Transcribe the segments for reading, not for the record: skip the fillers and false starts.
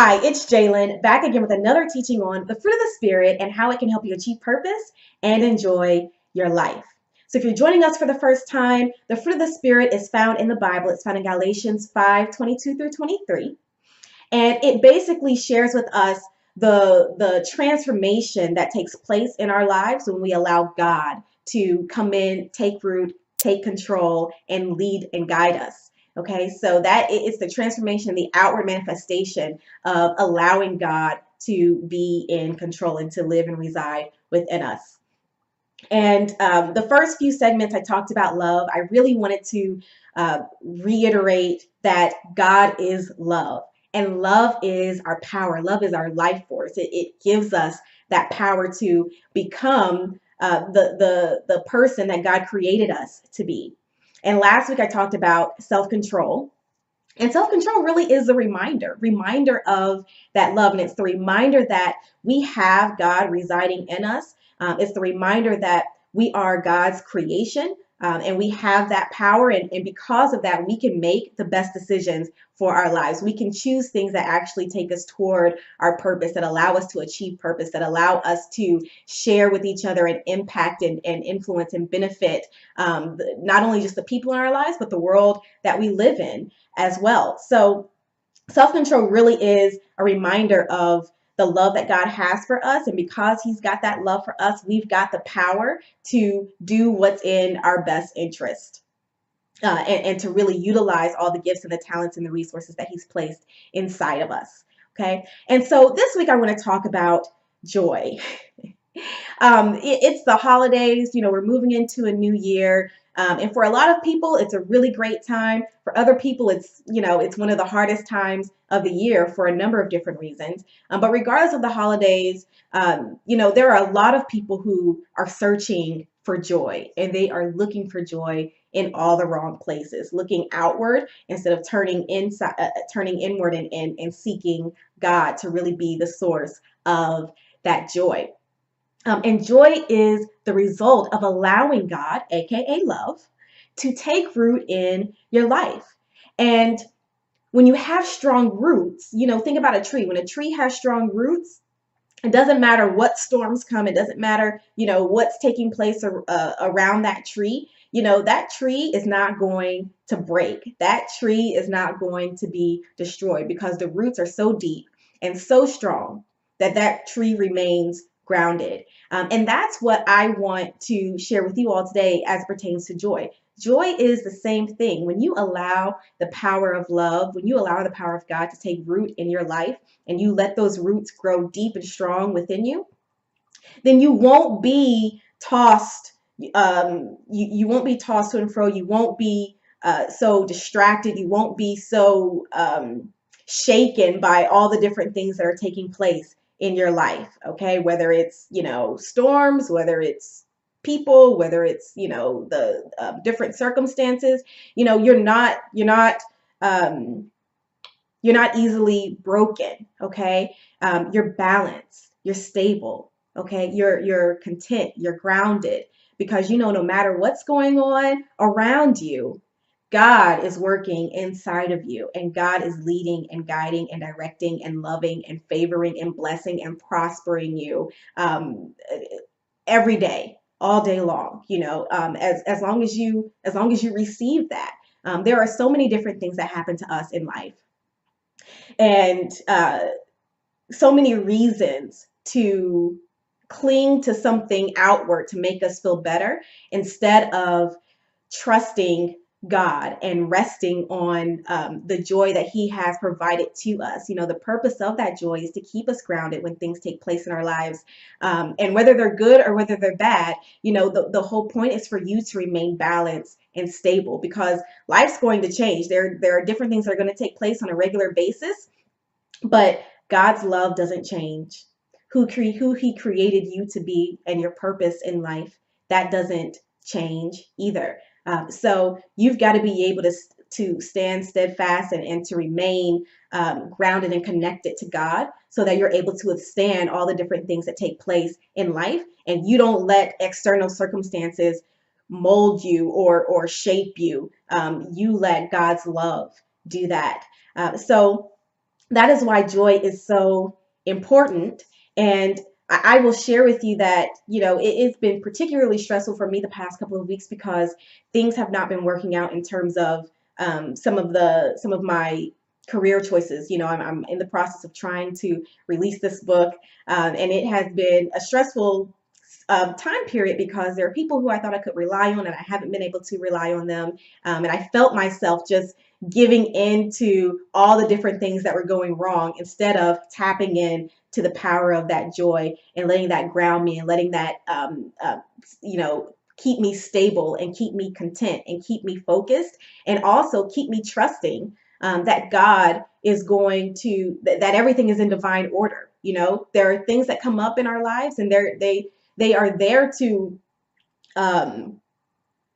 Hi, it's Jalyn, back again with another teaching on the fruit of the Spirit and how it can help you achieve purpose and enjoy your life. So if you're joining us for the first time, the fruit of the Spirit is found in the Bible. It's found in Galatians 5:22 through 23. And it basically shares with us the transformation that takes place in our lives when we allow God to come in, take root, take control, and lead and guide us. Okay, so that it's the transformation, the outward manifestation of allowing God to be in control and to live and reside within us. And the first few segments I talked about love. I really wanted to reiterate that God is love. And love is our power. Love is our life force. It gives us that power to become the person that God created us to be. And last week I talked about self-control. And self-control really is a reminder of that love. And it's the reminder that we have God residing in us. It's the reminder that we are God's creation, and we have that power. And because of that, we can make the best decisions for our lives. We can choose things that actually take us toward our purpose, that allow us to achieve purpose, that allow us to share with each other and impact and influence and benefit not only just the people in our lives, but the world that we live in as well. So self-control really is a reminder of the love that God has for us. And because he's got that love for us, we've got the power to do what's in our best interest. And to really utilize all the gifts and the talents and the resources that he's placed inside of us. Okay. And so this week I want to talk about joy. It's the holidays, we're moving into a new year. And for a lot of people, it's a really great time. For other people, it's one of the hardest times of the year for a number of different reasons. But regardless of the holidays, there are a lot of people who are searching for joy, and they are looking for joy in all the wrong places, looking outward instead of turning inward and seeking God to really be the source of that joy. And joy is the result of allowing God, aka love, to take root in your life. And when you have strong roots, think about a tree. When a tree has strong roots, it doesn't matter what storms come. It doesn't matter, what's taking place around that tree. That tree is not going to break. That tree is not going to be destroyed because the roots are so deep and so strong that tree remains grounded. And that's what I want to share with you all today as it pertains to joy. Joy is the same thing. When you allow the power of love, when you allow the power of God to take root in your life, and you let those roots grow deep and strong within you, then you won't be tossed. You won't be tossed to and fro. You won't be so distracted. You won't be so shaken by all the different things that are taking place in your life. Okay, whether it's storms, whether it's people, whether it's the different circumstances. You're not easily broken. Okay, you're balanced. You're stable. Okay, you're content. You're grounded because no matter what's going on around you, God is working inside of you, and God is leading and guiding and directing and loving and favoring and blessing and prospering you every day, all day long. As long as you receive that. There are so many different things that happen to us in life, and so many reasons to cling to something outward to make us feel better instead of trusting God and resting on the joy that he has provided to us. The purpose of that joy is to keep us grounded when things take place in our lives. And whether they're good or whether they're bad, the whole point is for you to remain balanced and stable because life's going to change. There are different things that are going to take place on a regular basis, but God's love doesn't change. Who he created you to be and your purpose in life, that doesn't change either. So you've got to be able to stand steadfast and to remain grounded and connected to God so that you're able to withstand all the different things that take place in life, and you don't let external circumstances mold you or shape you. You let God's love do that. So that is why joy is so important. And I will share with you that, it's been particularly stressful for me the past couple of weeks because things have not been working out in terms of some of my career choices. I'm in the process of trying to release this book, and it has been a stressful time period because there are people who I thought I could rely on, and I haven't been able to rely on them. And I felt myself just giving in to all the different things that were going wrong instead of tapping in to the power of that joy and letting that ground me and letting that, keep me stable and keep me content and keep me focused and also keep me trusting that God is going to, that everything is in divine order. There are things that come up in our lives, and they are there to um,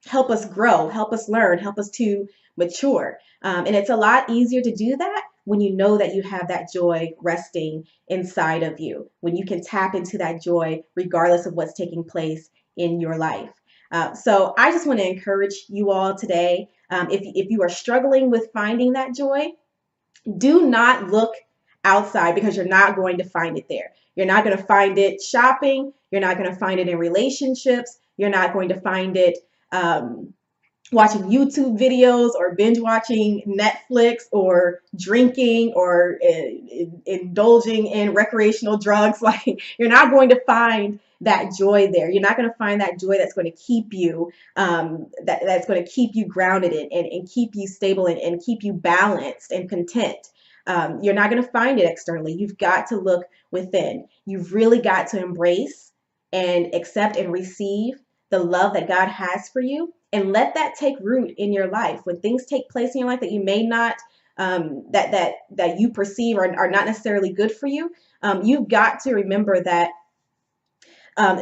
help us grow, help us learn, help us to mature. And it's a lot easier to do that when you know that you have that joy resting inside of you, when you can tap into that joy regardless of what's taking place in your life. So I just want to encourage you all today. If you are struggling with finding that joy, do not look outside, because you're not going to find it there. You're not going to find it shopping. You're not going to find it in relationships. You're not going to find it watching YouTube videos or binge watching Netflix or drinking or indulging in recreational drugs. Like, you're not going to find that joy there. You're not going to find that joy that's going to keep you that's going to keep you grounded and keep you stable and keep you balanced and content. You're not going to find it externally. You've got to look within. You've really got to embrace and accept and receive the love that God has for you, and let that take root in your life. When things take place in your life that you may not that you perceive are not necessarily good for you, you've got to remember that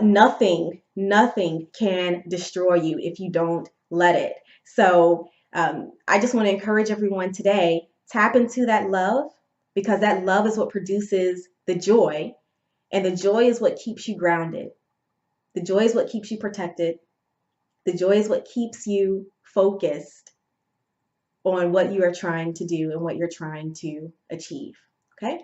nothing can destroy you if you don't let it. So I just want to encourage everyone today, tap into that love, because that love is what produces the joy, and the joy is what keeps you grounded. The joy is what keeps you protected. The joy is what keeps you focused on what you are trying to do and what you're trying to achieve. Okay.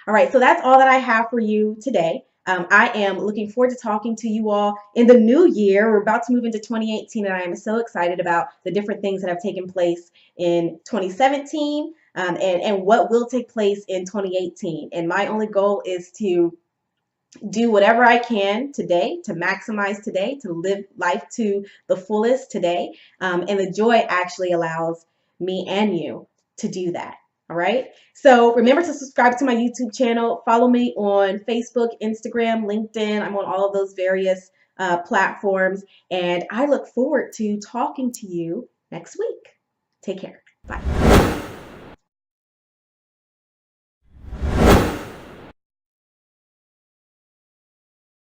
All right. So that's all that I have for you today. I am looking forward to talking to you all in the new year. We're about to move into 2018, and I am so excited about the different things that have taken place in 2017 and what will take place in 2018. And my only goal is to do whatever I can today to maximize today, to live life to the fullest today. And the joy actually allows me and you to do that. All right. So remember to subscribe to my YouTube channel. Follow me on Facebook, Instagram, LinkedIn. I'm on all of those various platforms. And I look forward to talking to you next week. Take care. Bye.